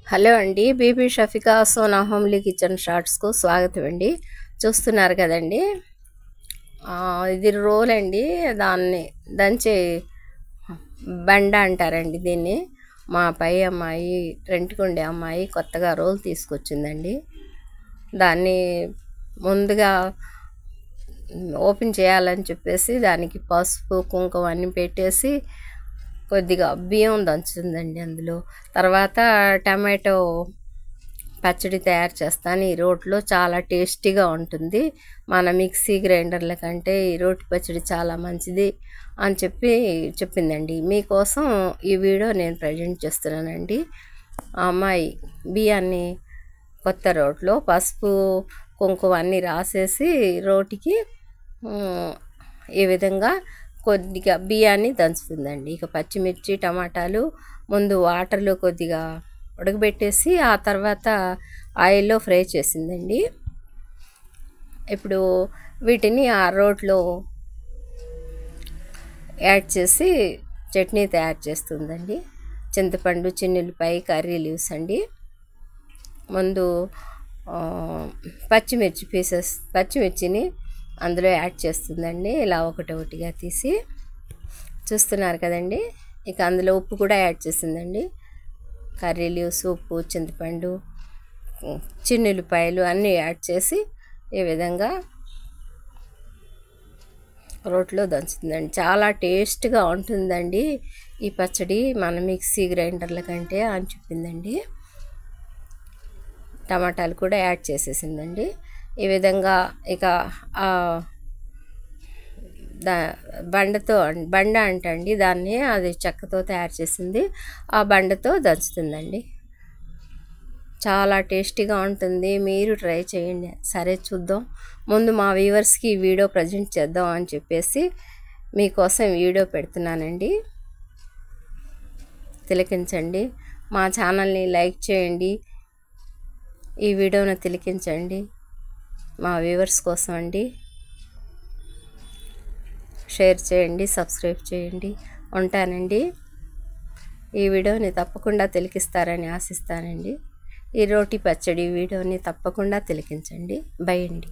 Hello అండి, Bibi Shafika Sona homely kitchen షార్ట్స్కు స్వాగతం అండి. చూస్తున్నారు కదండి, ఇది రోల్ అండి. దాన్ని దంచే బండ అంటారండి దీన్ని. మా పై అమ్మాయి, రెంట్కుండే అమ్మాయి కొత్తగా రోల్ తీసుకొచ్చిందండి. దాన్ని ముందుగా ఓపెన్ చేయాలని చెప్పేసి దానికి పసుపు కుంకుమ అన్నీ పెట్టేసి కొద్దిగా బియ్యం దంచుతుందండి. అందులో తర్వాత టమాటో పచ్చడి తయారు చేస్తాను. ఈ రోట్లో చాలా టేస్టీగా ఉంటుంది. మన మిక్సీ గ్రైండర్ల కంటే ఈ రోటి పచ్చడి చాలా మంచిది అని చెప్పిందండి. మీకోసం ఈ వీడియో నేను ప్రజెంట్ చేస్తున్నానండి. ఆ అమ్మాయి బియ్యాన్ని కొత్త రోట్లో పసుపు కుంకుమ అన్నీ రాసేసి రోటికి ఈ విధంగా కొద్దిగా బియ్యాన్ని దంచుతుందండి. ఇక పచ్చిమిర్చి టమాటాలు ముందు వాటర్లో కొద్దిగా ఉడకబెట్టేసి ఆ తర్వాత ఆయిల్లో ఫ్రై చేసిందండి. ఇప్పుడు వీటిని ఆ రోట్లో యాడ్ చేసి చట్నీ తయారు చేస్తుందండి. చింతపండు, చిన్నులపాయ, కర్రీ లీవ్స్ అండి. ముందు పచ్చిమిర్చిని అందులో యాడ్ చేస్తుందండి. ఇలా ఒకటొకటిగా తీసి చూస్తున్నారు కదండి. ఇక అందులో ఉప్పు కూడా యాడ్ చేసిందండి. కర్రీ లీవ్స్, ఉప్పు, చింతపండు, చిన్నులపాయలు అన్నీ యాడ్ చేసి ఈ విధంగా రోట్లో దంచుతుందండి. చాలా టేస్ట్గా ఉంటుందండి ఈ పచ్చడి మన మిక్సీ గ్రైండర్ల కంటే అని చెప్పిందండి. టమాటాలు కూడా యాడ్ చేసేసిందండి. ఈ విధంగా ఇక బండ అంటండి దాన్ని, అది చెక్కతో తయారు చేసింది. ఆ బండతో దంచుతుందండి. చాలా టేస్టీగా ఉంటుంది. మీరు ట్రై చేయండి. సరే, చూద్దాం. ముందు మా వ్యూవర్స్కి ఈ వీడియో ప్రజెంట్ చేద్దాం అని చెప్పేసి మీకోసం వీడియో పెడుతున్నానండి. తిలకించండి. మా ఛానల్ని లైక్ చేయండి. ఈ వీడియోను తిలకించండి. మా వ్యూవర్స్ కోసం అండి. షేర్ చేయండి, సబ్స్క్రైబ్ చేయండి. ఉంటానండి. ఈ వీడియోని తప్పకుండా తిలకిస్తారని ఆశిస్తానండి. ఈ రోటి పచ్చడి వీడియోని తప్పకుండా తిలకించండి. బై అండి.